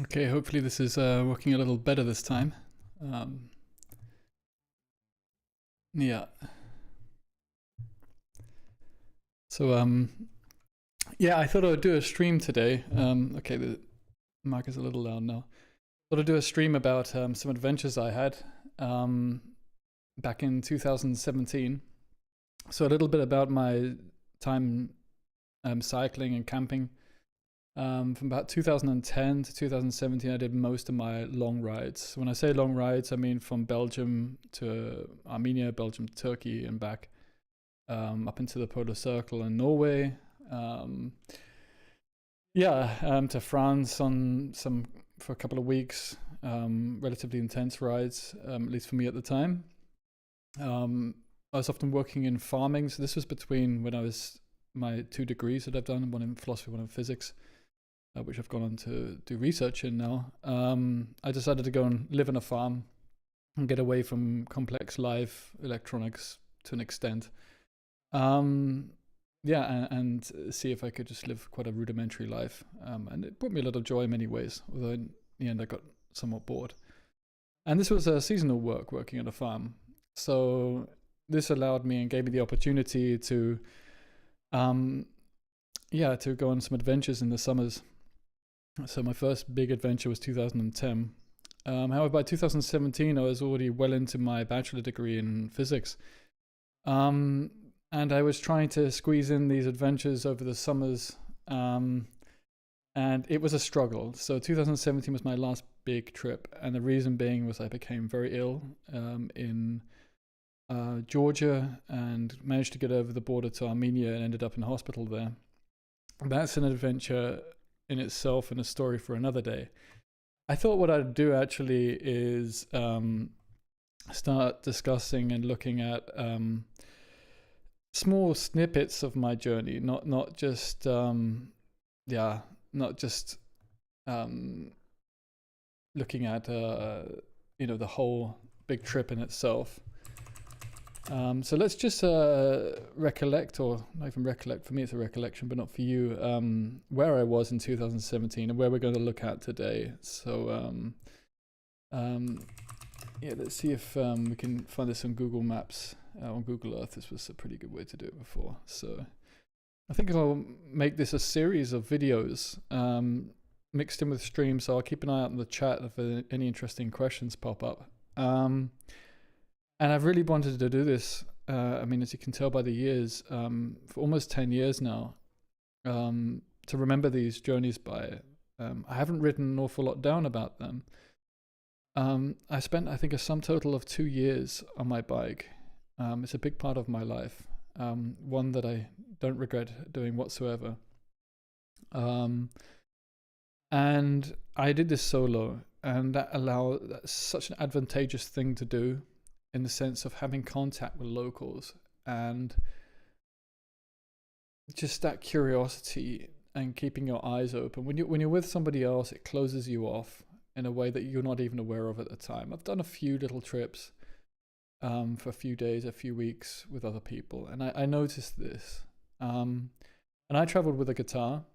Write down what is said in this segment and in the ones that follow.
Okay, hopefully this is working a little better this time. Yeah. So, yeah, I thought I would do a stream today. Okay, the mic is a little loud now. Thought I'd do a stream about some adventures I had back in 2017. So a little bit about my time cycling and camping. From about 2010 to 2017, I did most of my long rides. When I say long rides, I mean from Belgium to Armenia, Belgium to Turkey and back, up into the Polar Circle in Norway. To France for a couple of weeks. Relatively intense rides, at least for me at the time. I was often working in farming, so this was between when I was my 2 degrees that I've done, one in philosophy, one in physics, which I've gone on to do research in now. I decided to go and live on a farm and get away from complex live electronics to an extent. And see if I could just live quite a rudimentary life. And it brought me a lot of joy in many ways, although in the end I got somewhat bored. And this was a seasonal working on a farm. So this allowed me and gave me the opportunity to go on some adventures in the summers. So my first big adventure was 2010. However, by 2017, I was already well into my bachelor degree in physics. And I was trying to squeeze in these adventures over the summers. And it was a struggle. So 2017 was my last big trip. And the reason being was I became very ill in Georgia and managed to get over the border to Armenia and ended up in hospital there. That's an adventure in itself and a story for another day. I thought what I'd do actually is start discussing and looking at small snippets of my journey, not just looking at the whole big trip in itself. So let's just recollect, or not even recollect, for me it's a recollection, but not for you, where I was in 2017 and where we're going to look at today. So let's see if we can find this on Google Maps, on Google Earth. This was a pretty good way to do it before. So I think I'll make this a series of videos mixed in with streams, so I'll keep an eye out in the chat if any interesting questions pop up. And I've really wanted to do this, as you can tell by the years, for almost 10 years now, to remember these journeys by. I haven't written an awful lot down about them. I spent, I think, a sum total of 2 years on my bike. It's a big part of my life, one that I don't regret doing whatsoever. And I did this solo, and that's such an advantageous thing to do, in the sense of having contact with locals and just that curiosity and keeping your eyes open. When you're with somebody else, it closes you off in a way that you're not even aware of at the time. I've done a few little trips for a few days, a few weeks with other people, and I noticed this. And I traveled with a guitar,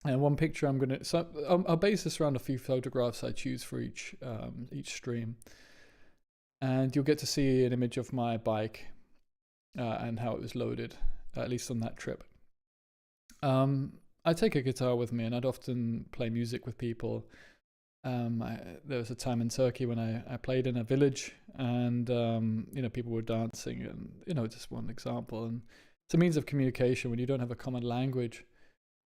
and one picture I'll base this around a few photographs I choose for each stream. And you'll get to see an image of my bike and how it was loaded, at least on that trip. I'd take a guitar with me and I'd often play music with people. There was a time in Turkey when I played in a village and people were dancing, and just one example. And it's a means of communication when you don't have a common language.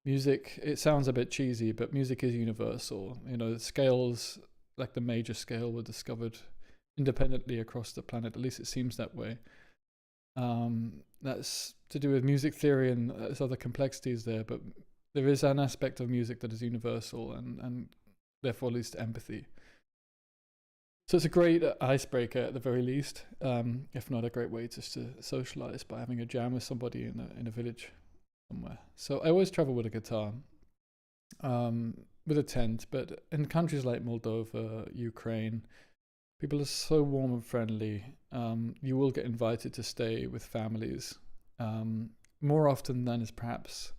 Music, it sounds a bit cheesy, but music is universal. Scales like the major scale were discovered independently across the planet. At least it seems that way. That's to do with music theory, and there's other complexities there, but there is an aspect of music that is universal and therefore leads to empathy. So it's a great icebreaker at the very least, if not a great way just to socialize by having a jam with somebody in a village somewhere. So I always travel with a guitar, with a tent, but in countries like Moldova, Ukraine, people are so warm and friendly. You will get invited to stay with families more often than is perhaps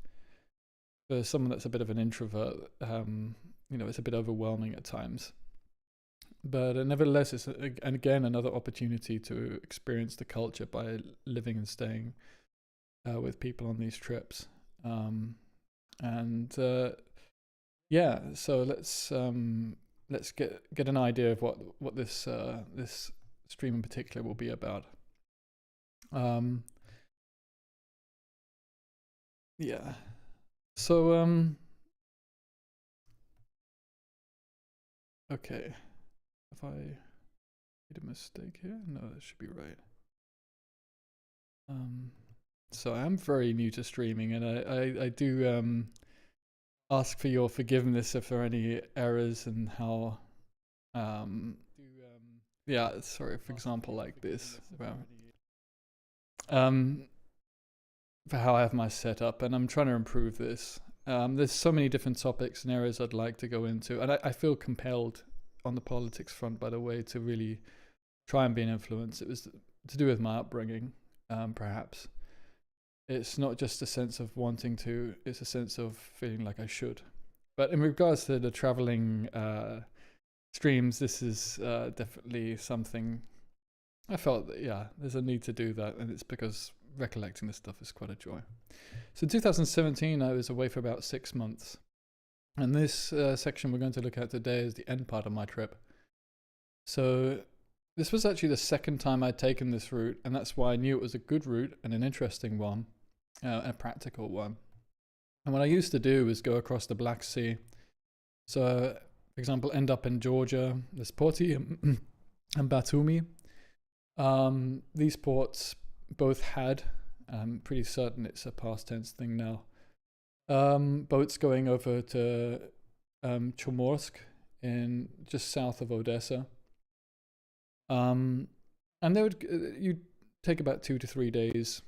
for someone that's a bit of an introvert. It's a bit overwhelming at times. But nevertheless, it's again another opportunity to experience the culture by living and staying with people on these trips. So let's get an idea of what this stream in particular will be about. Okay. Have I made a mistake here? No, that should be right. So I am very new to streaming, and I do ask for your forgiveness if there are any errors and how. Sorry. For example, like this, for how I have my setup, and I'm trying to improve this. There's so many different topics and areas I'd like to go into, and I feel compelled on the politics front, by the way, to really try and be an influence. It was to do with my upbringing, perhaps. It's not just a sense of wanting to, it's a sense of feeling like I should. But in regards to the traveling streams, this is definitely something I felt that, there's a need to do that, and it's because recollecting this stuff is quite a joy. So in 2017, I was away for about 6 months. And this section we're going to look at today is the end part of my trip. So this was actually the second time I'd taken this route, and that's why I knew it was a good route and an interesting one, a practical one. And what I used to do was go across the Black Sea. So, for example, end up in Georgia, there's Poti and Batumi. These ports both had, I'm pretty certain it's a past tense thing now, boats going over to Chomorsk in just south of Odesa. And they would you'd take about 2 to 3 days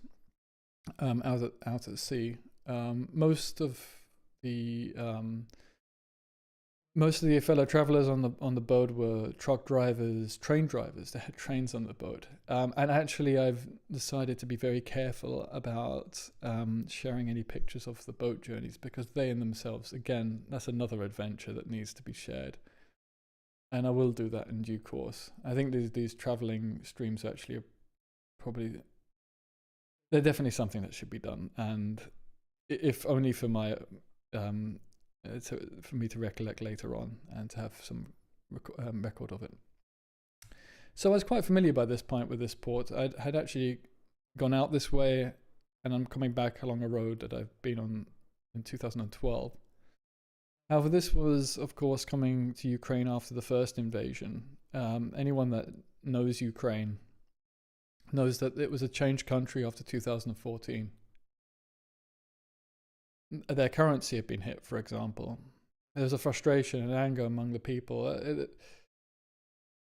out at sea. Most of the fellow travelers on the boat were truck drivers, train drivers. They had trains on the boat. And actually, I've decided to be very careful about sharing any pictures of the boat journeys, because they in themselves, again, that's another adventure that needs to be shared. And I will do that in due course. I think these traveling streams actually are they're definitely something that should be done. And if only for my for me to recollect later on and to have some record of it. So I was quite familiar by this point with this port. I had actually gone out this way, and I'm coming back along a road that I've been on in 2012. However, this was, of course, coming to Ukraine after the first invasion. Anyone that knows Ukraine knows that it was a changed country after 2014. Their currency had been hit, for example. There was a frustration and anger among the people.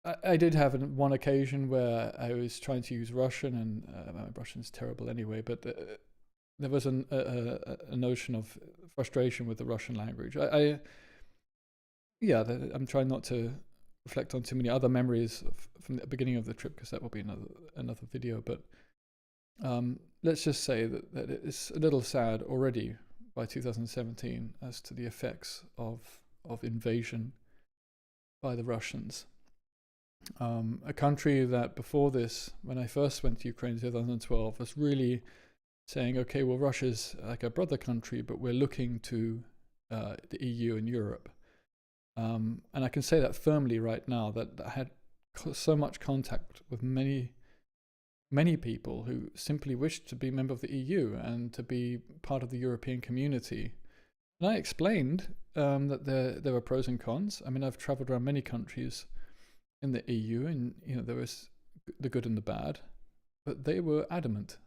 I did have one occasion where I was trying to use Russian, and my Russian's terrible anyway, but there was a notion of frustration with the Russian language. I'm trying not to reflect on too many other memories from the beginning of the trip, because that will be another video, but let's just say that it's a little sad already by 2017 as to the effects of invasion by the Russians. A country that before this, when I first went to Ukraine in 2012, was really saying, okay, well, Russia's like a brother country, but we're looking to the EU and Europe. And I can say that firmly right now, that I had so much contact with many people who simply wished to be a member of the EU and to be part of the European community. And I explained that there were pros and cons. I mean, I've traveled around many countries in the EU, and there was the good and the bad, but they were adamant,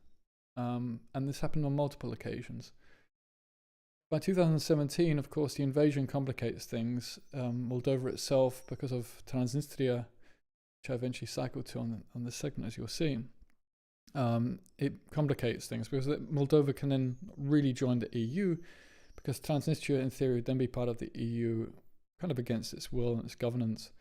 and this happened on multiple occasions. By 2017, of course, the invasion complicates things. Moldova itself, because of Transnistria, which I eventually cycled to on this segment, as you'll see, it complicates things because Moldova can then really join the EU, because Transnistria, in theory, would then be part of the EU, kind of against its will and its governance.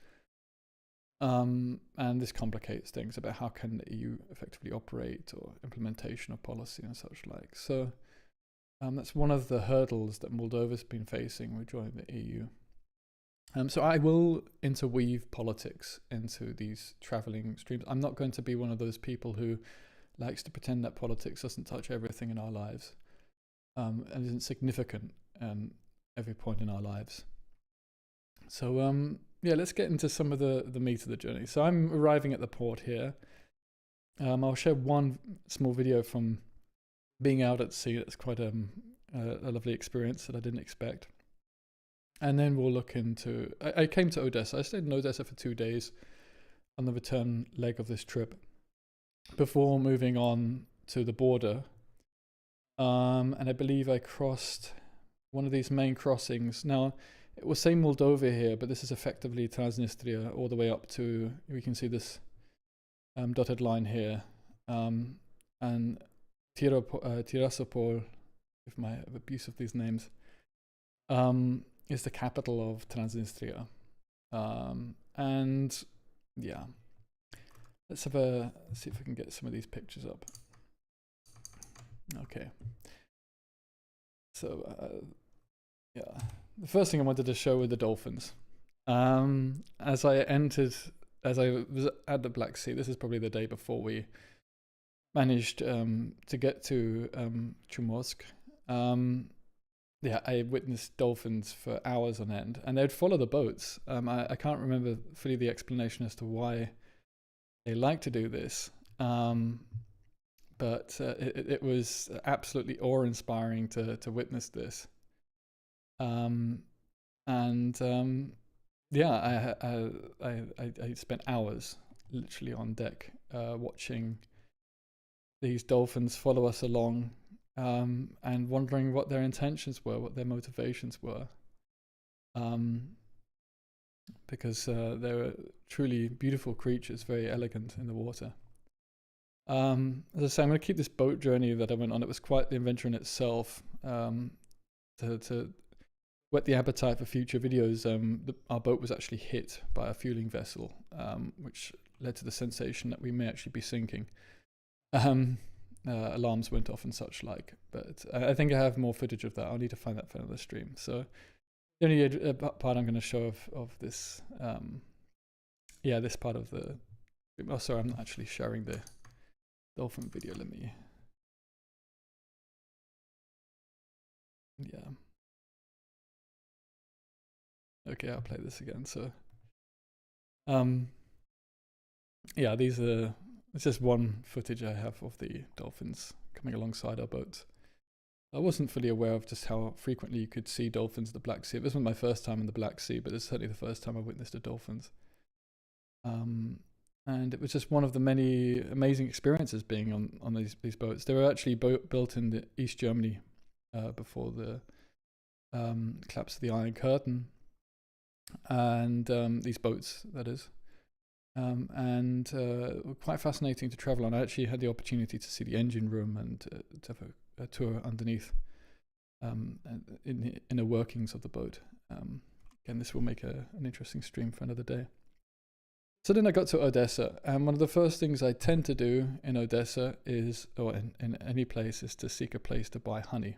And this complicates things about how can the EU effectively operate, or implementation of policy and such like. So that's one of the hurdles that Moldova's been facing with joining the EU. So I will interweave politics into these traveling streams. I'm not going to be one of those people who likes to pretend that politics doesn't touch everything in our lives, and isn't significant every point in our lives. So yeah, let's get into some of the meat of the journey. So I'm arriving at the port here. I'll share one small video from being out at sea. That's quite a lovely experience that I didn't expect. And then we'll look into... I came to Odesa. I stayed in Odesa for 2 days on the return leg of this trip before moving on to the border. And I believe I crossed one of these main crossings. Now, it will say Moldova here, but this is effectively Transnistria all the way up to... We can see this dotted line here. And Tiraspol, with my abuse of these names, is the capital of Transnistria. And yeah, let's see if we can get some of these pictures up. Okay. So yeah, the first thing I wanted to show were the dolphins. As I was at the Black Sea, this is probably the day before we managed to get to Chumorsk. Yeah, I witnessed dolphins for hours on end, and they'd follow the boats. I can't remember fully the explanation as to why they like to do this, but it was absolutely awe-inspiring to witness this. Yeah, I spent hours literally on deck watching these dolphins follow us along, and wondering what their intentions were, what their motivations were, because they're truly beautiful creatures, very elegant in the water. As I say, I'm going to keep this boat journey that I went on. It was quite the adventure in itself. To whet the appetite for future videos, our boat was actually hit by a fueling vessel, which led to the sensation that we may actually be sinking. Alarms went off and such like, but I think I have more footage of that. I'll need to find that for another stream. So the only part I'm going to show of this, yeah, this part of the... Oh, sorry, I'm not actually sharing the dolphin video. Let me... Yeah. Okay, I'll play this again. So, yeah, these are... It's just one footage I have of the dolphins coming alongside our boat. I wasn't fully aware of just how frequently you could see dolphins in the Black Sea. It wasn't my first time in the Black Sea, but it's certainly the first time I witnessed the dolphins. And it was just one of the many amazing experiences being on these boats. They were actually built in East Germany before the collapse of the Iron Curtain. And these boats, that is. And quite fascinating to travel on. I actually had the opportunity to see the engine room and to have a tour underneath in the workings of the boat. Again, this will make an interesting stream for another day. So then I got to Odesa, and one of the first things I tend to do in Odesa is, or in any place, is to seek a place to buy honey.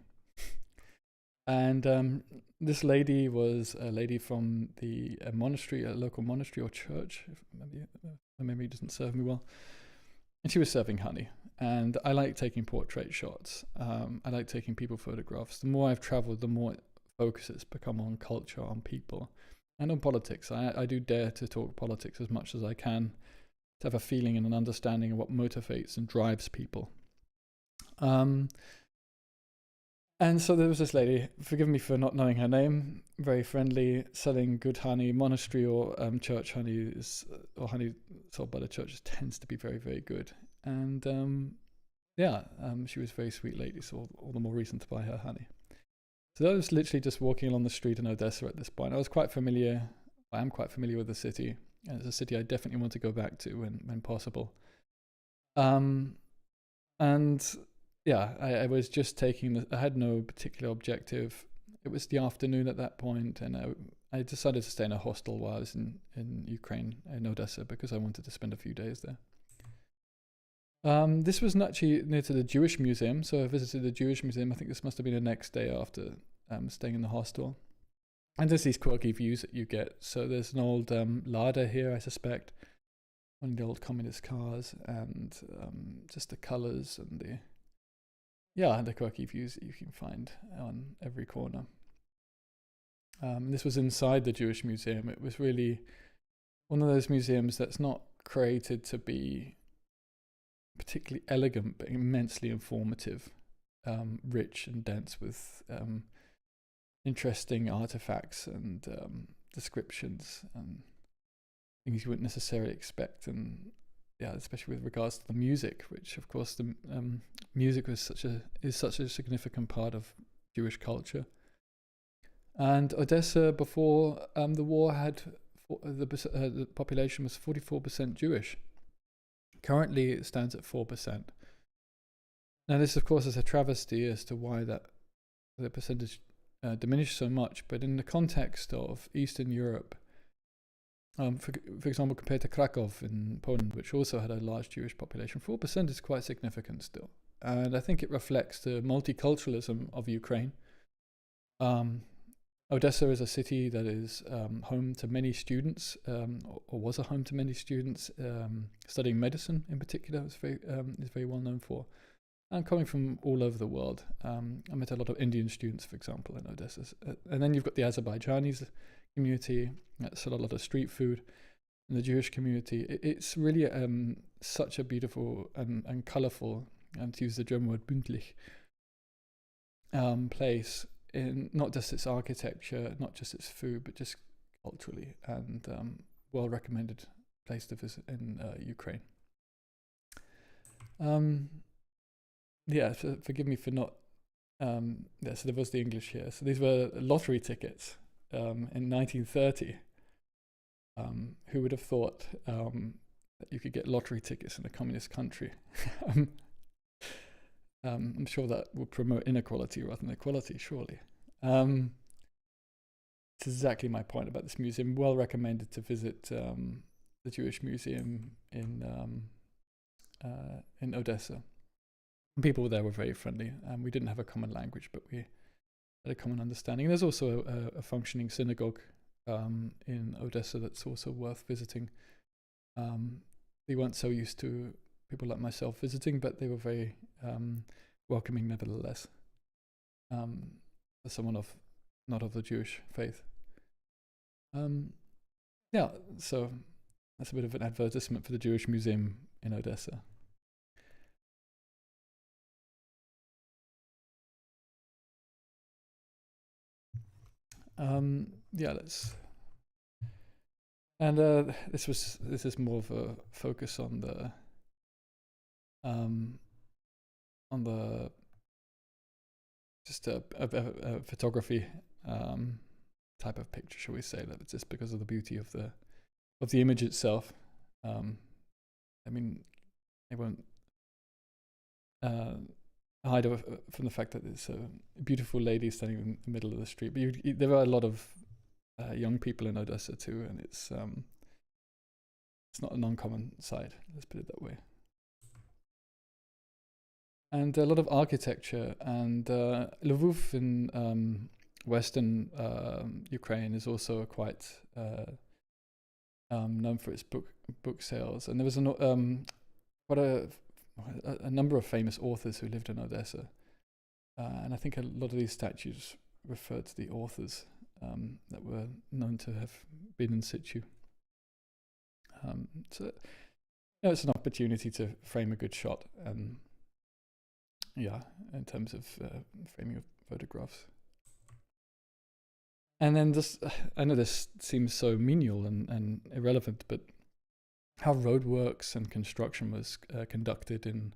And this lady was a lady from the monastery, a local monastery or church, if my memory doesn't serve me well. And she was serving honey. And I like taking portrait shots. I like taking people photographs. The more I've traveled, the more focus it's become on culture, on people, and on politics. I do dare to talk politics as much as I can, to have a feeling and an understanding of what motivates and drives people. And so there was this lady, forgive me for not knowing her name, very friendly, selling good honey. Monastery or church honey or honey sold by the churches tends to be very, very good. And she was a very sweet lady, so all the more reason to buy her honey. So I was literally just walking along the street in Odesa at this point. I am quite familiar with the city, and it's a city I definitely want to go back to when possible. I was just taking I had no particular objective. It was the afternoon at that point, and I decided to stay in a hostel while I was in Ukraine, in Odesa, because I wanted to spend a few days there. This was actually near to the Jewish Museum, so I visited the Jewish Museum. I think this must have been the next day after staying in the hostel. And there's these quirky views that you get. So there's an old Lada here, I suspect, one of the old communist cars, and just the colours and the quirky views that you can find on every corner. This was inside the Jewish Museum. It was really one of those museums that's not created to be particularly elegant, but immensely informative, rich and dense with interesting artifacts and descriptions and things you wouldn't necessarily expect. And especially with regards to the music, which of course the music is such a significant part of Jewish culture. And Odesa before the war had the population was 44% Jewish. Currently it stands at 4%. Now this of course is a travesty as to why the percentage diminished so much, but in the context of Eastern Europe, for example, compared to Krakow in Poland, which also had a large Jewish population, 4% is quite significant still. And I think it reflects the multiculturalism of Ukraine. Odesa is a city that is home to many students, or was a home to many students studying medicine in particular. Is very well known for, and coming from all over the world. I met a lot of Indian students, for example, in Odesa. And then you've got the Azerbaijanis community. That's a lot of street food. In the Jewish community, it's really such a beautiful and colourful, and to use the German word bündlich, place, in not just its architecture, not just its food, but just culturally, and well recommended place to visit in Ukraine. Forgive me for not. So there was the English here. So these were lottery tickets in 1930. Who would have thought that you could get lottery tickets in a communist country? I'm sure that would promote inequality rather than equality, surely. It's exactly my point about this museum. Well recommended to visit the Jewish Museum in Odesa. People there were very friendly. We didn't have a common language, but we had a common understanding. There's also a functioning synagogue in Odesa that's also worth visiting. They weren't so used to people like myself visiting, but they were very welcoming nevertheless. As someone not of the Jewish faith. So that's a bit of an advertisement for the Jewish Museum in Odesa. Let's. And this is more of a focus on the just a photography type of picture, shall we say, that it's just because of the beauty of the image itself. I mean, I won't hide from the fact that it's a beautiful lady standing in the middle of the street. But there are a lot of young people in Odesa too, and it's not an uncommon sight. Let's put it that way. And a lot of architecture, and Lviv in western Ukraine is also quite known for its book sales. And there was quite a number of famous authors who lived in Odesa, and I think a lot of these statues refer to the authors that were known to have been in situ. So it's an opportunity to frame a good shot. in terms of framing of photographs. And then this, I know this seems so menial and irrelevant, but how roadworks and construction was conducted in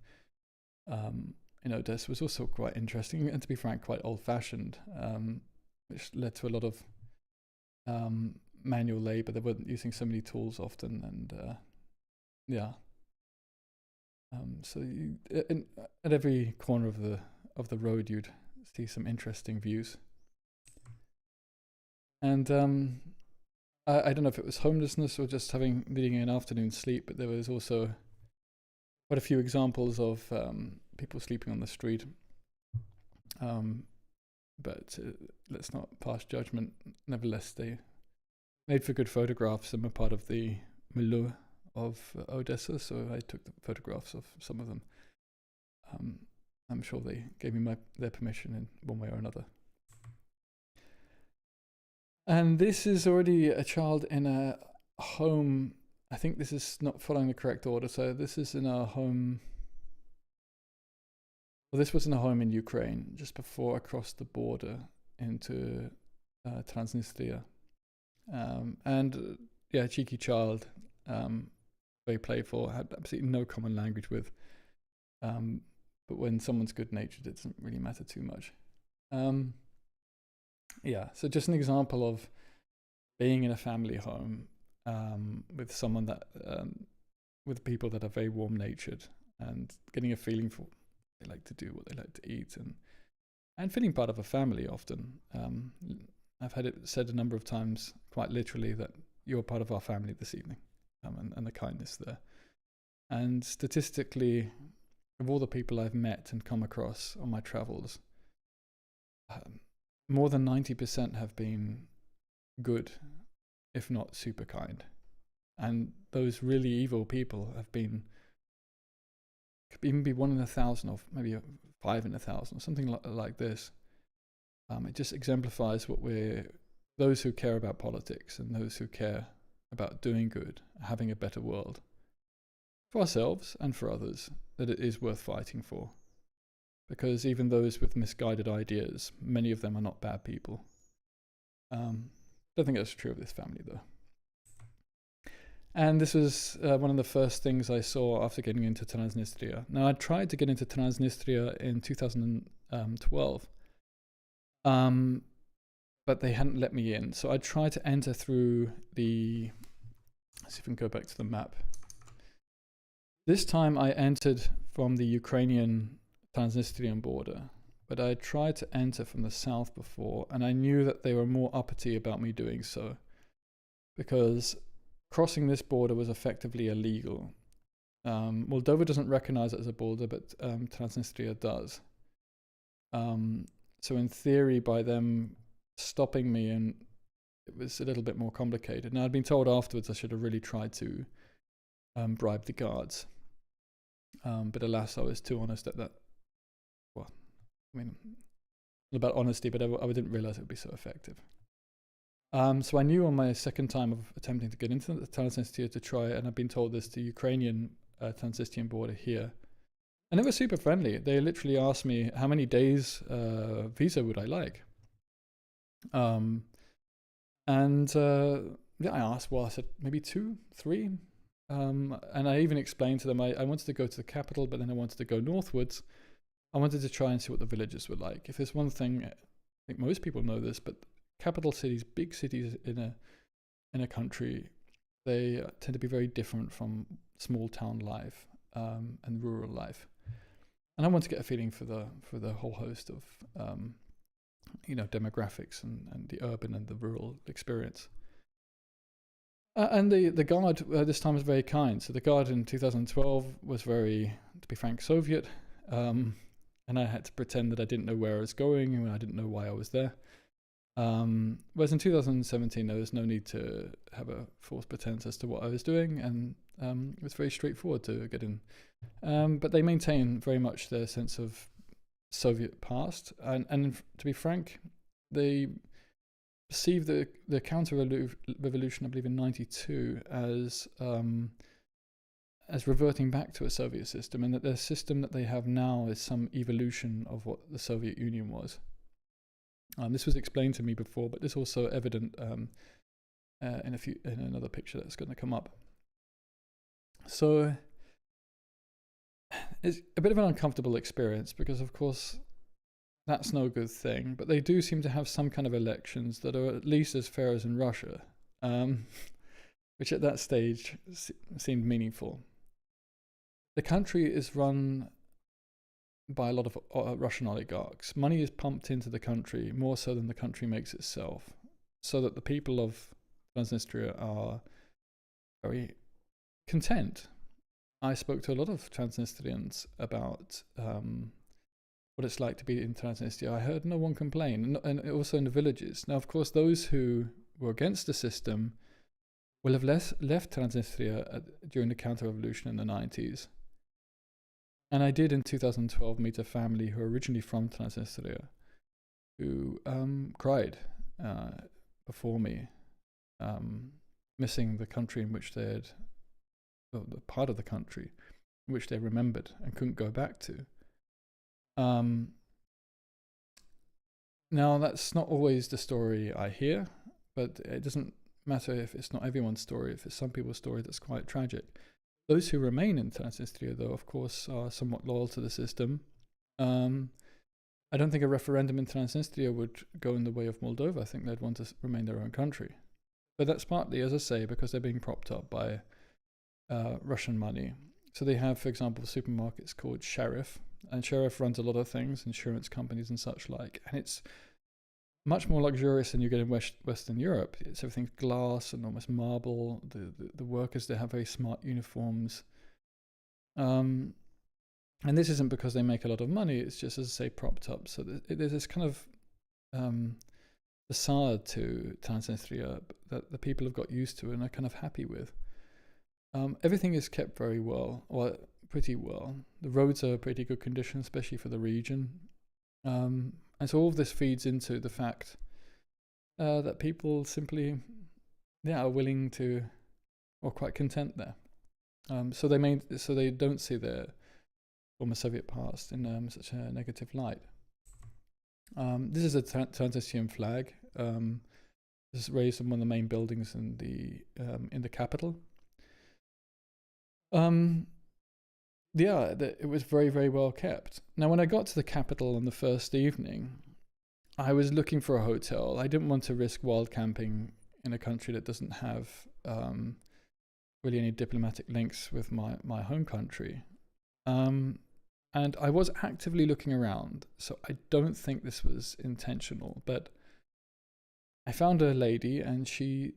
Odesa was also quite interesting, and to be frank, quite old-fashioned, which led to a lot of manual labor. They weren't using so many tools often, and so at every corner of the road, you'd see some interesting views. And I don't know if it was homelessness or just needing an afternoon sleep, but there was also quite a few examples of people sleeping on the street. But let's not pass judgment. Nevertheless, they made for good photographs and were part of the milieu of Odesa, so I took the photographs of some of them. I'm sure they gave me their permission in one way or another. And this is already a child in a home. I think this is not following the correct order. So this is in a home. Well, this was in a home in Ukraine just before I crossed the border into Transnistria. And yeah, cheeky child, very playful, had absolutely no common language with. But when someone's good-natured, it doesn't really matter too much. Yeah, so just an example of being in a family home with someone that, with people that are very warm-natured, and getting a feeling for what they like to do, what they like to eat, and feeling part of a family often. I've had it said a number of times, quite literally, that you're part of our family this evening, and the kindness there. And statistically, of all the people I've met and come across on my travels, more than 90% have been good, if not super kind. And those really evil people could even be 1 in 1,000 or maybe 5 in 1,000, something like this. It just exemplifies those who care about politics and those who care about doing good, having a better world for ourselves and for others, that it is worth fighting for. Because even those with misguided ideas, many of them are not bad people. Don't think that's true of this family, though. And this was one of the first things I saw after getting into Transnistria. Now, I tried to get into Transnistria in 2012, but they hadn't let me in. So I tried to enter through let's see if we can go back to the map. This time I entered from the Ukrainian Transnistrian border, but I tried to enter from the south before, and I knew that they were more uppity about me doing so, because crossing this border was effectively illegal. Moldova doesn't recognize it as a border, but Transnistria does. So in theory, by them stopping me, and it was a little bit more complicated. Now, I'd been told afterwards I should have really tried to bribe the guards. But alas, I was too honest at that. Well, I mean, not about honesty, but I didn't realize it would be so effective. So I knew on my second time of attempting to get into the Transnistria to try, and I've been told this, the Ukrainian Transnistrian border here. And they were super friendly. They literally asked me how many days visa would I like. Yeah, I asked, well, I said maybe 2, 3. And I even explained to them I wanted to go to the capital, but then I wanted to go northwards. I wanted to try and see what the villages were like. If there's one thing, I think most people know this, but capital cities, big cities in a country, they tend to be very different from small town life and rural life. And I want to get a feeling for the whole host of demographics and the urban and the rural experience. And the guard this time was very kind. So the guard in 2012 was very, to be frank, Soviet. And I had to pretend that I didn't know where I was going and I didn't know why I was there. Whereas in 2017, there was no need to have a false pretense as to what I was doing. And it was very straightforward to get in. But they maintain very much their sense of Soviet past. And to be frank, they perceived the counter-revolution, I believe, in '92 as as reverting back to a Soviet system, and that the system that they have now is some evolution of what the Soviet Union was. This was explained to me before, but it's also evident in another picture that's going to come up. So it's a bit of an uncomfortable experience because, of course, that's no good thing. But they do seem to have some kind of elections that are at least as fair as in Russia, which at that stage seemed meaningful. The country is run by a lot of Russian oligarchs. Money is pumped into the country more so than the country makes itself, so that the people of Transnistria are very content. I spoke to a lot of Transnistrians about what it's like to be in Transnistria. I heard no one complain, and also in the villages. Now, of course, those who were against the system will have left Transnistria during the counter-revolution in the 90s. And I did in 2012 meet a family who are originally from Transnistria who cried before me, missing the country in which they had, well, the part of the country in which they remembered and couldn't go back to. Now, that's not always the story I hear, but it doesn't matter if it's not everyone's story, if it's some people's story that's quite tragic. Those who remain in Transnistria, though, of course, are somewhat loyal to the system. I don't think a referendum in Transnistria would go in the way of Moldova. I think they'd want to remain their own country. But that's partly, as I say, because they're being propped up by Russian money. So they have, for example, supermarkets called Sheriff, and Sheriff runs a lot of things, insurance companies and such like, and it's much more luxurious than you get in Western Europe. It's everything's glass and almost marble. The workers, they have very smart uniforms. And this isn't because they make a lot of money, it's just, as I say, propped up. So there's this kind of facade to Transnistria that the people have got used to and are kind of happy with. Everything is kept very well, or pretty well. The roads are pretty good condition, especially for the region. And so all of this feeds into the fact that people simply, are willing to, or quite content there. So they don't see their former Soviet past in such a negative light. This is a Transnistrian flag. This is raised on one of the main buildings in the capital. It was very, very well kept. Now, when I got to the capital on the first evening, I was looking for a hotel. I didn't want to risk wild camping in a country that doesn't have really any diplomatic links with my home country. And I was actively looking around, so I don't think this was intentional, but I found a lady and she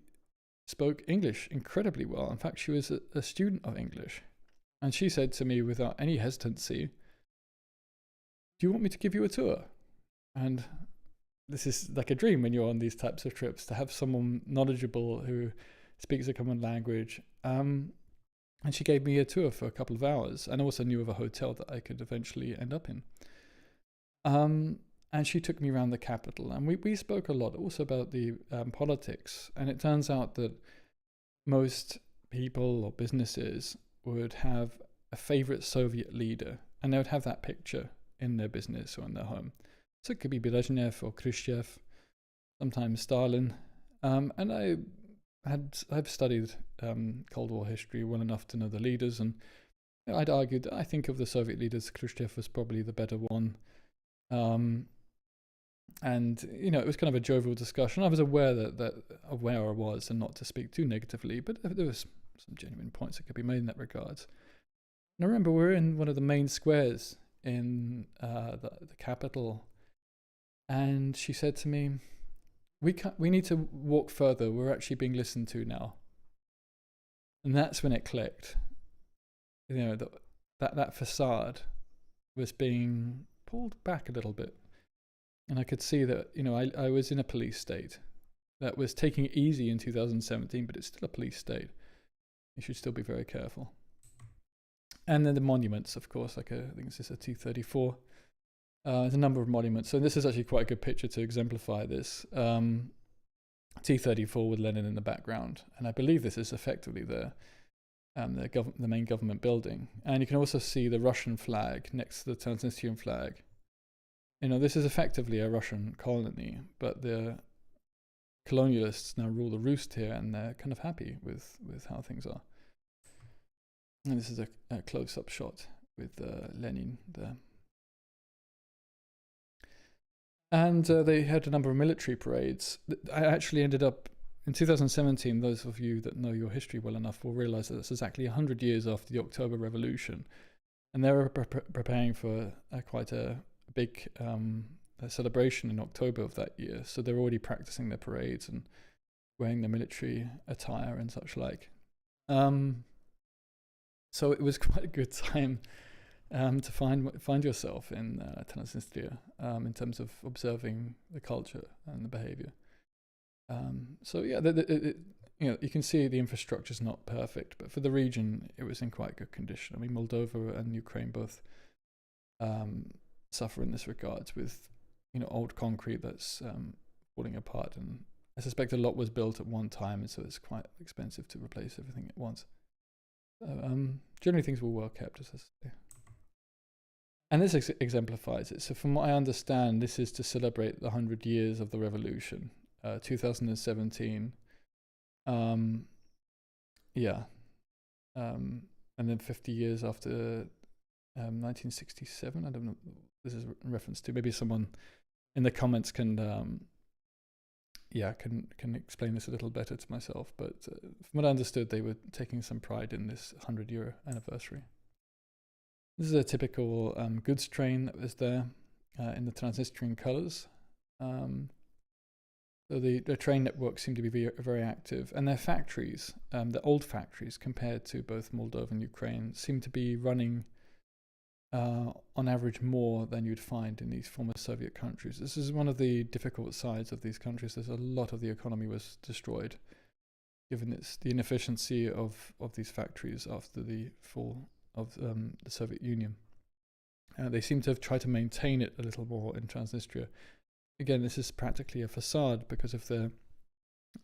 spoke English incredibly well. In fact, she was a student of English. And she said to me without any hesitancy, "Do you want me to give you a tour?" And this is like a dream when you're on these types of trips, to have someone knowledgeable who speaks a common language. And she gave me a tour for a couple of hours, and also knew of a hotel that I could eventually end up in. And she took me around the capital, and we spoke a lot also about the politics. And it turns out that most people or businesses would have a favorite Soviet leader, and they would have that picture in their business or in their home. So it could be Brezhnev or Khrushchev, sometimes Stalin. And I've studied Cold War history well enough to know the leaders, and I'd argued that I think of the Soviet leaders, Khrushchev was probably the better one. And it was kind of a jovial discussion. I was aware of where I was, and not to speak too negatively, but there was some genuine points that could be made in that regard. And I remember we were in one of the main squares in the capital, and she said to me, "We need to walk further. We're actually being listened to now." And that's when it clicked. That facade was being pulled back a little bit, and I could see that I was in a police state that was taking it easy in 2017, but it's still a police state. You should still be very careful. And then the monuments, of course, I think this is a T-34. There's a number of monuments. So this is actually quite a good picture to exemplify this. T-34 with Lenin in the background. And I believe this is effectively the the main government building. And you can also see the Russian flag next to the Transnistrian flag. This is effectively a Russian colony, but the colonialists now rule the roost here, and they're kind of happy with how things are. And this is a close-up shot with Lenin there. And they had a number of military parades. I actually ended up, in 2017, those of you that know your history well enough will realize that it's exactly 100 years after the October Revolution. And they were preparing for quite a big celebration in October of that year. So they're already practicing their parades and wearing their military attire and such like. So it was quite a good time to find yourself in Transnistria in terms of observing the culture and the behavior. So yeah, you can see the infrastructure is not perfect, but for the region, it was in quite good condition. I mean, Moldova and Ukraine both suffer in this regard with old concrete that's falling apart, and I suspect a lot was built at one time, and so it's quite expensive to replace everything at once. Generally, things were well kept, as I say. And this exemplifies it. So from what I understand, this is to celebrate the 100 years of the revolution, 2017. And then 50 years after 1967. I don't know what this is in reference to. Maybe someone in the comments can explain this a little better to myself. But from what I understood, they were taking some pride in this 100-year anniversary. This is a typical goods train that was there in the Transnistrian colours. So the train network seemed to be very active, and their factories, the old factories compared to both Moldova and Ukraine, seem to be running on average more than you'd find in these former Soviet countries. This is one of the difficult sides of these countries. There's a lot of the economy was destroyed, given the inefficiency of these factories after the fall of the Soviet Union. They seem to have tried to maintain it a little more in Transnistria. Again, this is practically a facade because if their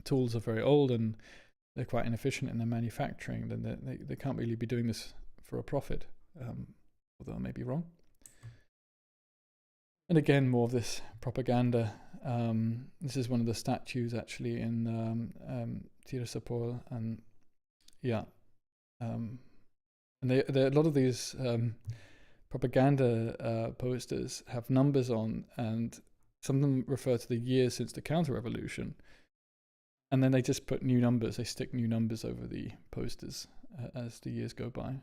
tools are very old and they're quite inefficient in their manufacturing, then they can't really be doing this for a profit, although I may be wrong. And again, more of this propaganda. This is one of the statues actually in Tiraspol, and and a lot of these propaganda posters have numbers on, and some of them refer to the years since the counter-revolution, and then they just put new numbers. They stick new numbers over the posters as the years go by.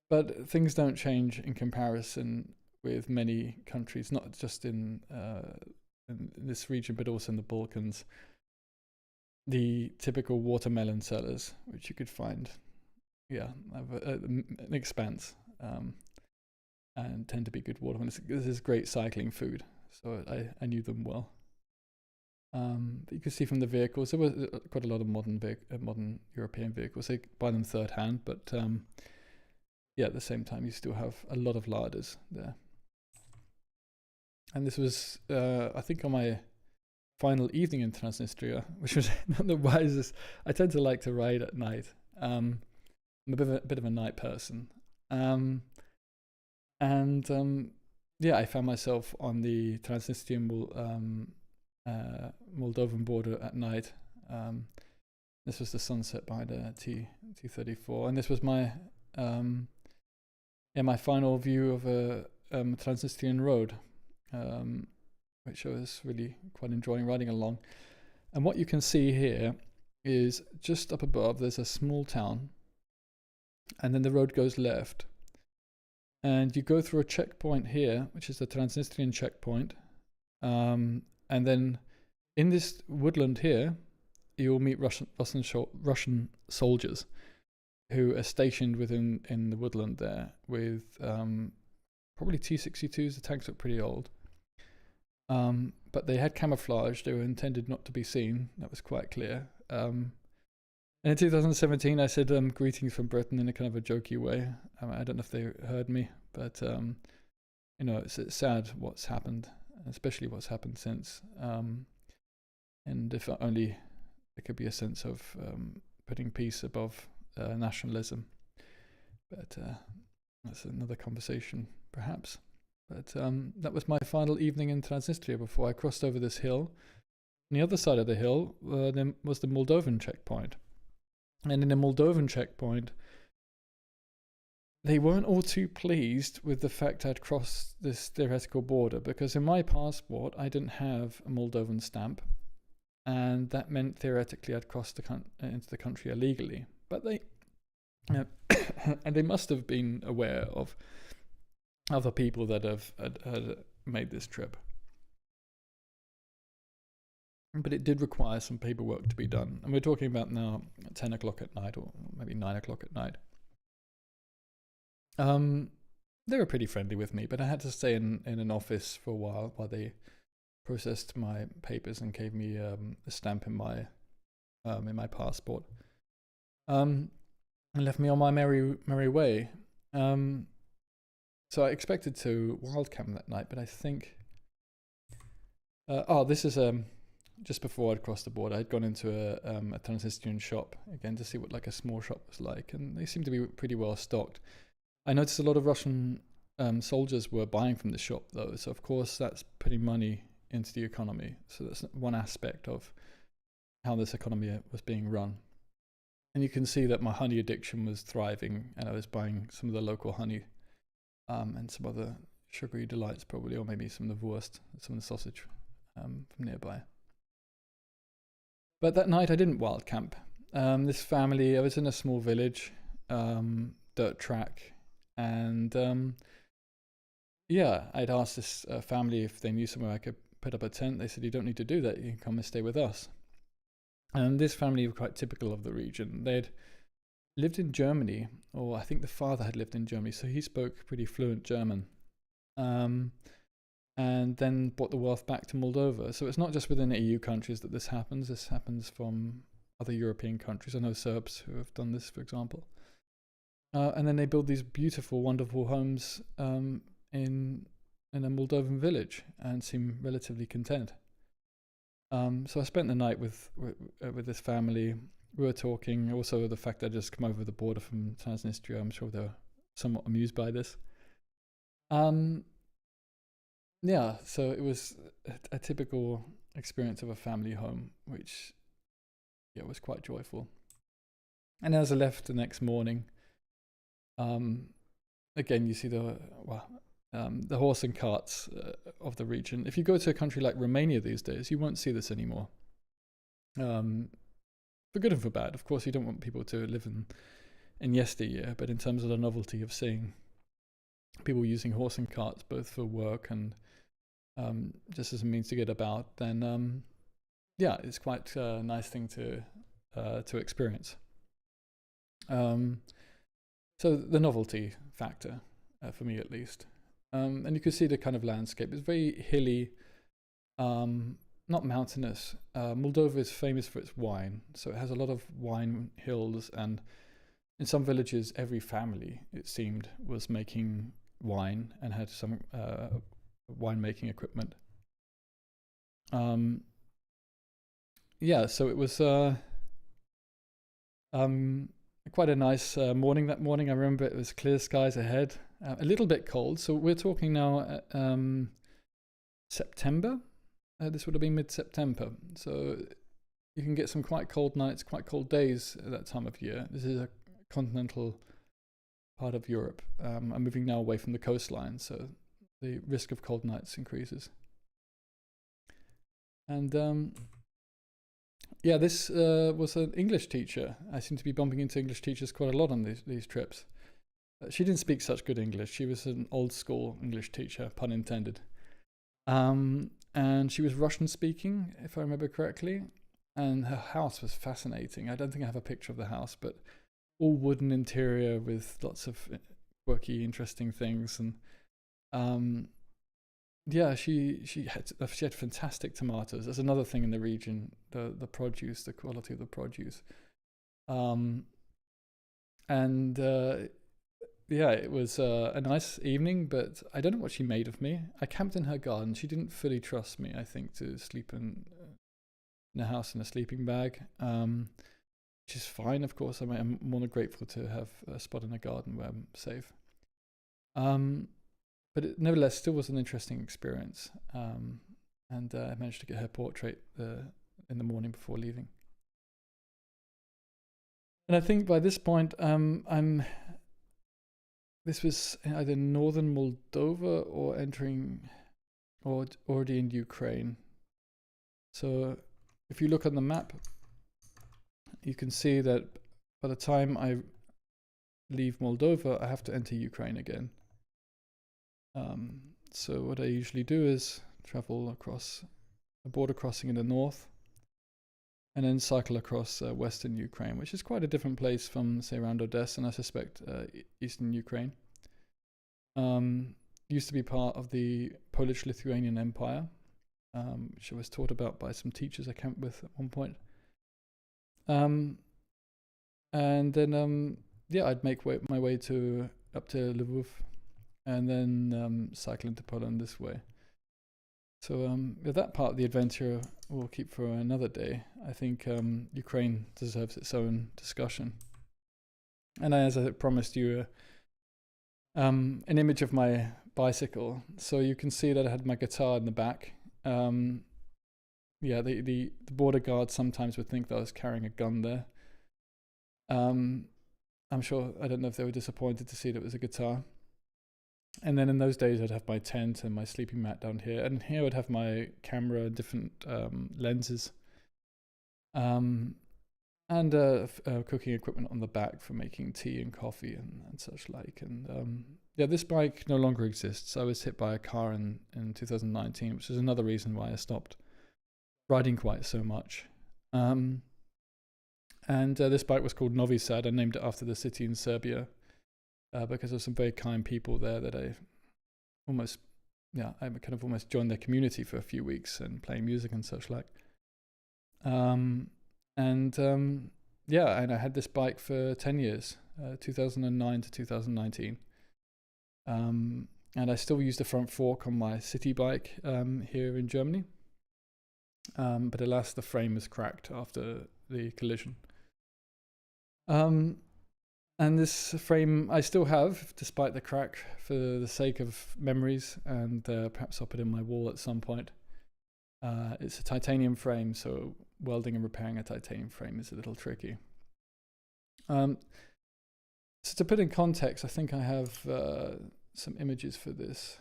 But things don't change in comparison with many countries, not just in this region, but also in the Balkans. The typical watermelon sellers, which you could find, have an expanse. And tend to be good watermelon. This is great cycling food, so I knew them well. But you can see from the vehicles, there was quite a lot of modern European vehicles. They buy them third hand, but at the same time, you still have a lot of larders there. And this was, I think, on my final evening in Transnistria, which was not the wisest. I tend to like to ride at night. I'm a bit of a night person. I found myself on the Transnistrian Moldovan border at night. This was the sunset behind a T-34, and this was my my final view of a Transnistrian road, which I was really quite enjoying riding along. And what you can see here is just up above, there's a small town, and then the road goes left. And you go through a checkpoint here, which is the Transnistrian checkpoint. And then in this woodland here, you'll meet Russian soldiers who are stationed in the woodland there with probably T-62s. The tanks look pretty old. But they had camouflage. They were intended not to be seen. That was quite clear. And in 2017, I said greetings from Britain in a kind of a jokey way. I don't know if they heard me, but it's sad what's happened, especially what's happened since. And if only there could be a sense of putting peace above nationalism. But that's another conversation, perhaps. But that was my final evening in Transnistria before I crossed over this hill. On the other side of the hill there was the Moldovan checkpoint. And in the Moldovan checkpoint, they weren't all too pleased with the fact I'd crossed this theoretical border, because in my passport I didn't have a Moldovan stamp, and that meant theoretically I'd crossed into the country illegally. But they and they must have been aware of other people that had made this trip. But it did require some paperwork to be done. And we're talking about now 10 o'clock at night, or maybe 9 o'clock at night. They were pretty friendly with me, but I had to stay in an office for a while they processed my papers and gave me a stamp in my passport. And left me on my merry way. So I expected to wild camp that night, but I think... this is... just before I'd crossed the border, I'd gone into a Transnistrian shop, again, to see what like a small shop was like, and they seemed to be pretty well stocked. I noticed a lot of Russian soldiers were buying from the shop, though, so of course that's putting money into the economy. So that's one aspect of how this economy was being run. And you can see that my honey addiction was thriving, and I was buying some of the local honey and some other sugary delights probably, or maybe some of the wurst, some of the sausage from nearby. But that night I didn't wild camp. This family, I was in a small village, dirt track, and I'd asked this family if they knew somewhere I could put up a tent. They said, you don't need to do that, you can come and stay with us. And this family were quite typical of the region. They'd lived in Germany, or I think the father had lived in Germany, so he spoke pretty fluent German. And then brought the wealth back to Moldova. So it's not just within EU countries that this happens from other European countries. I know Serbs who have done this, for example. And then they build these beautiful, wonderful homes in a Moldovan village and seem relatively content. So I spent the night with this family. We were talking, also the fact that I'd just come over the border from Transnistria. I'm sure they're somewhat amused by this. So it was a typical experience of a family home, which was quite joyful. And as I left the next morning, again you see the horse and carts of the region. If you go to a country like Romania these days, you won't see this anymore. For good and for bad. Of course, you don't want people to live in yesteryear, but in terms of the novelty of seeing people using horse and carts both for work and just as a means to get about, then it's quite a nice thing to experience. So the novelty factor, for me at least. And you can see the kind of landscape. It's very hilly, not mountainous. Moldova is famous for its wine, so it has a lot of wine hills, and in some villages every family, it seemed, was making wine and had some winemaking equipment. So it was quite a nice morning that morning. I remember it was clear skies ahead, a little bit cold. So we're talking now September. This would have been mid-September. So you can get some quite cold nights, quite cold days at that time of year. This is a continental part of Europe. I'm moving now away from the coastline, so the risk of cold nights increases. And this was an English teacher. I seem to be bumping into English teachers quite a lot on these trips. She didn't speak such good English. She was an old school English teacher, pun intended. And she was Russian speaking, if I remember correctly. And her house was fascinating. I don't think I have a picture of the house, but all wooden interior with lots of quirky, interesting things. And she had fantastic tomatoes. There's another thing in the region, the produce, the quality of the produce. It was a nice evening, but I don't know what she made of me. I camped in her garden. She didn't fully trust me, I think, to sleep in a house in a sleeping bag. which is fine, of course. I mean, I'm more than grateful to have a spot in the garden where I'm safe. But it nevertheless still was an interesting experience. And I managed to get her portrait in the morning before leaving. And I think by this point, this was either northern Moldova or already in Ukraine. So if you look on the map, you can see that by the time I leave Moldova, I have to enter Ukraine again. So what I usually do is travel across a border crossing in the north, and then cycle across western Ukraine, which is quite a different place from, say, around Odesa, and I suspect eastern Ukraine. Used to be part of the Polish-Lithuanian Empire, which I was taught about by some teachers I camped with at one point. And then, I'd make my way up to Lviv, and then cycle into Poland this way. So that part of the adventure we'll keep for another day. I think Ukraine deserves its own discussion. And as I promised you, an image of my bicycle. So you can see that I had my guitar in the back. The border guard sometimes would think that I was carrying a gun there. I'm sure, I don't know if they were disappointed to see that it was a guitar. And then in those days, I'd have my tent and my sleeping mat down here. And here I'd have my camera and different lenses. And cooking equipment on the back for making tea and coffee and such like. And this bike no longer exists. I was hit by a car in 2019, which is another reason why I stopped riding quite so much. This bike was called Novi Sad. I named it after the city in Serbia. Because of some very kind people there that I almost joined their community for a few weeks and playing music and such like. And I had this bike for 10 years, 2009 to 2019. And I still use the front fork on my city bike here in Germany. But alas, the frame was cracked after the collision. And this frame I still have, despite the crack, for the sake of memories, and perhaps I'll put it in my wall at some point. It's a titanium frame, so welding and repairing a titanium frame is a little tricky. So to put in context, I think I have some images for this.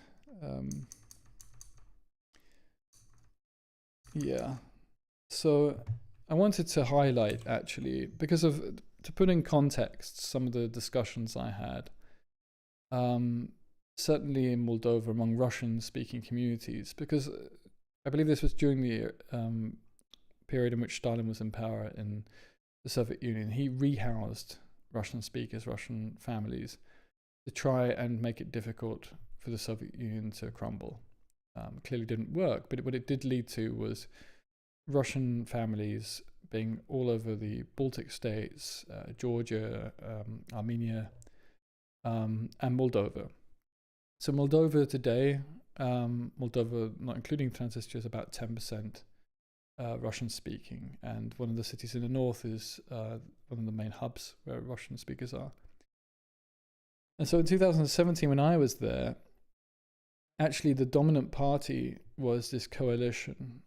So I wanted to highlight, actually, to put in context some of the discussions I had, certainly in Moldova among Russian-speaking communities, because I believe this was during the period in which Stalin was in power in the Soviet Union. He rehoused Russian speakers, Russian families, to try and make it difficult for the Soviet Union to crumble. Clearly didn't work, but what it did lead to was Russian families being all over the Baltic states, Georgia, Armenia, and Moldova. So Moldova today, Moldova, not including Transnistria, is about 10% Russian speaking, and one of the cities in the north is one of the main hubs where Russian speakers are. And so in 2017, when I was there, actually the dominant party was this coalition.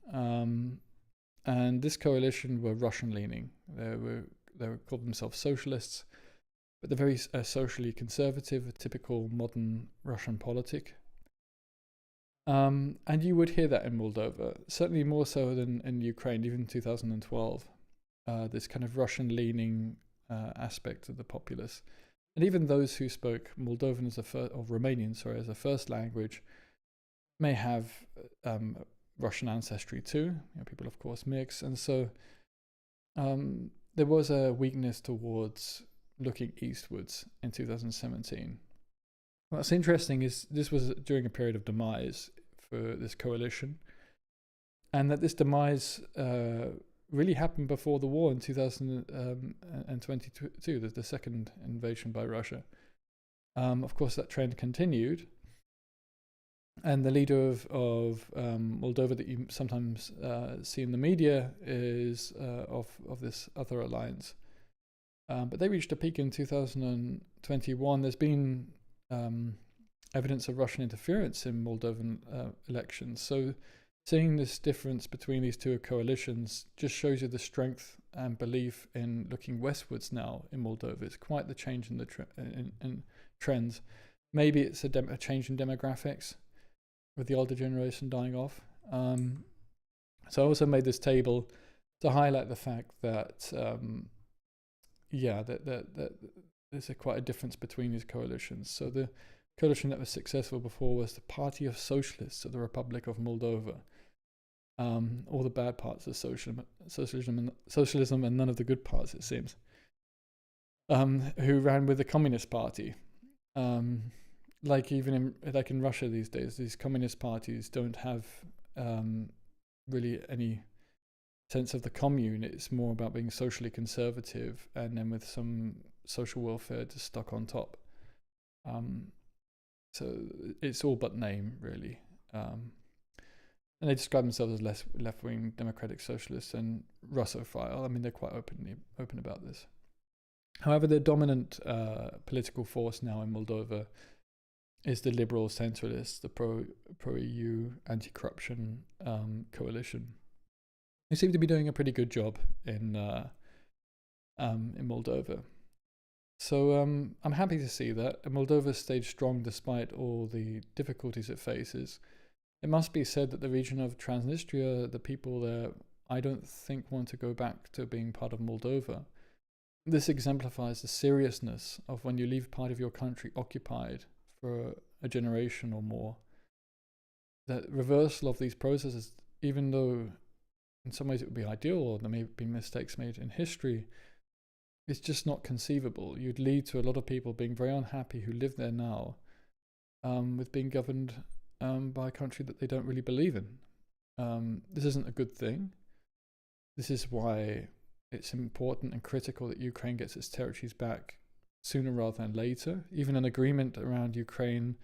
And this coalition were Russian-leaning. They called themselves socialists, but they're very socially conservative, a typical modern Russian politic. And you would hear that in Moldova, certainly more so than in Ukraine, even in 2012. This kind of Russian-leaning aspect of the populace, and even those who spoke Moldovan or Romanian, as a first language, may have Russian ancestry too. People, of course, mix, and so there was a weakness towards looking eastwards in 2017. What's interesting is this was during a period of demise for this coalition, and that this demise really happened before the war in 2022, the second invasion by Russia. Of course, that trend continued. And the leader of Moldova that you sometimes see in the media is of this other alliance, But they reached a peak in 2021. There's been evidence of Russian interference in Moldovan elections. So seeing this difference between these two coalitions just shows you the strength and belief in looking westwards now in Moldova. It's quite the change in the in trends. Maybe it's a change in demographics with the older generation dying off. So I also made this table to highlight the fact that that there's quite a difference between these coalitions. So the coalition that was successful before was the Party of Socialists of the Republic of Moldova. All the bad parts of socialism and none of the good parts, it seems. Who ran with the Communist Party. Like in Russia these days, these communist parties don't have really any sense of the commune. It's more about being socially conservative and then with some social welfare just stuck on top. So it's all but name, really. And they describe themselves as left-wing democratic socialists and Russophile. I mean, they're quite open about this. However, the dominant political force now in Moldova is the liberal centralists, the pro-EU anti-corruption coalition. They seem to be doing a pretty good job in Moldova. So I'm happy to see that Moldova stayed strong despite all the difficulties it faces. It must be said that the region of Transnistria, the people there, I don't think want to go back to being part of Moldova. This exemplifies the seriousness of when you leave part of your country occupied for a generation or more. The reversal of these processes, even though in some ways it would be ideal or there may have been mistakes made in history, it's just not conceivable. You'd lead to a lot of people being very unhappy who live there now with being governed by a country that they don't really believe in. This isn't a good thing. This is why it's important and critical that Ukraine gets its territories back sooner rather than later. Even an agreement around Ukraine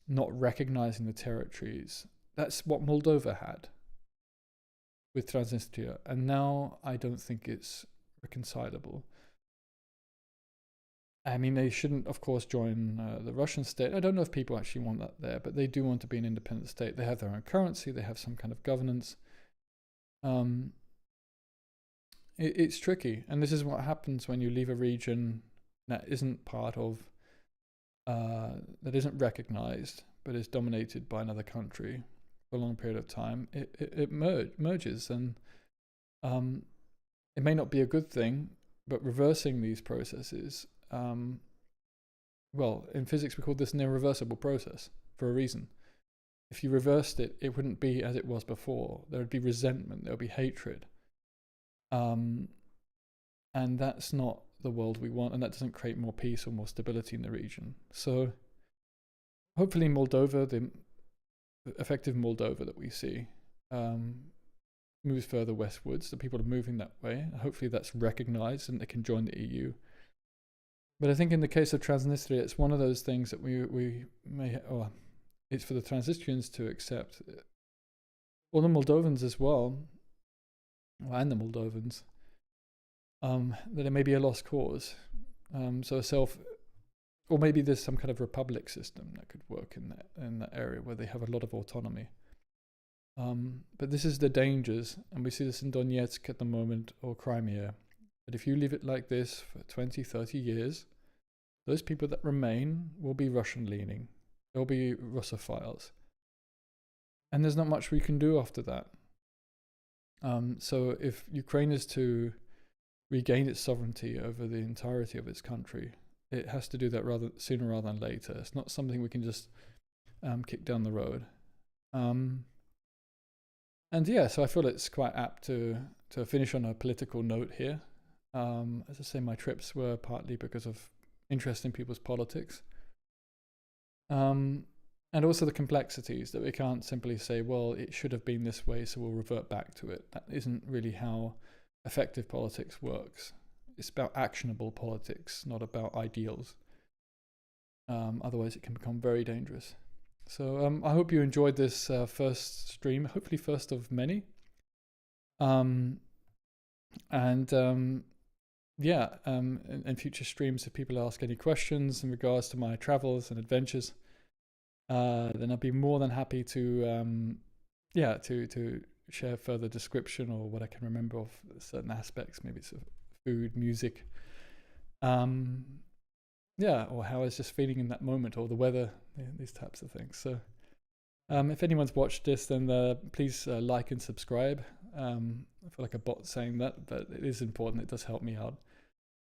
not recognizing the territories, that's what Moldova had with Transnistria, and now I don't think it's reconcilable. I mean, they shouldn't, of course, join the Russian state. I don't know if people actually want that there, but they do want to be an independent state. They have their own currency. They have some kind of governance. It's tricky, and this is what happens when you leave a region that isn't part of, that isn't recognized, but is dominated by another country for a long period of time. It merges, and it may not be a good thing, but reversing these processes, well, in physics we call this an irreversible process for a reason. If you reversed it, it wouldn't be as it was before. There would be resentment, there would be hatred. And that's not the world we want, and that doesn't create more peace or more stability in the region. So hopefully Moldova, the effective Moldova that we see, moves further westwards. The people are moving that way. Hopefully that's recognized and they can join the EU. But I think in the case of Transnistria, it's one of those things that we may, or it's for the Transnistrians to accept, or the Moldovans as well, and the Moldovans, that it may be a lost cause. Or maybe there's some kind of republic system that could work in that area where they have a lot of autonomy. But this is the dangers, and we see this in Donetsk at the moment, or Crimea, that if you leave it like this for 20, 30 years, those people that remain will be Russian-leaning. They'll be Russophiles. And there's not much we can do after that. So if Ukraine is to regain its sovereignty over the entirety of its country, it has to do that sooner rather than later. It's not something we can just kick down the road. And yeah, so I feel it's quite apt to finish on a political note here. As I say, my trips were partly because of interest in people's politics. And also the complexities that we can't simply say, well, it should have been this way, so we'll revert back to it. That isn't really how effective politics works. It's about actionable politics, not about ideals. Otherwise, it can become very dangerous. So I hope you enjoyed this first stream, hopefully first of many. yeah, in future streams, if people ask any questions in regards to my travels and adventures, then I'd be more than happy to to share further description or what I can remember of certain aspects. Maybe it's food, music, or how I was just feeling in that moment, or the weather, these types of things. So if anyone's watched this, then please like and subscribe. I feel like a bot saying that, but it is important. It does help me out.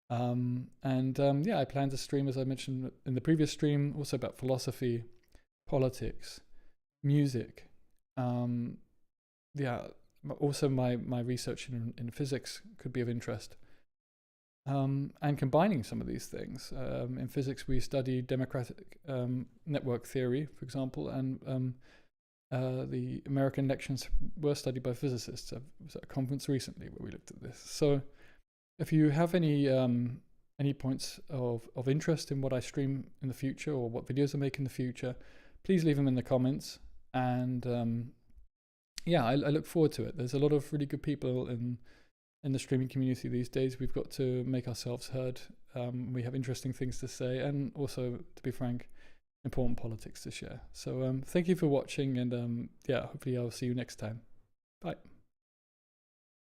I plan to stream, as I mentioned in the previous stream, also about philosophy, politics, music. Also my research in physics could be of interest. And combining some of these things. In physics, we study democratic network theory, for example, and the American elections were studied by physicists. I was at a conference recently where we looked at this. So if you have any points of interest in what I stream in the future or what videos I make in the future, please leave them in the comments. And I look forward to it. There's a lot of really good people in the streaming community these days. We've got to make ourselves heard. We have interesting things to say, and also, to be frank, important politics to share. So thank you for watching, and hopefully I'll see you next time. Bye.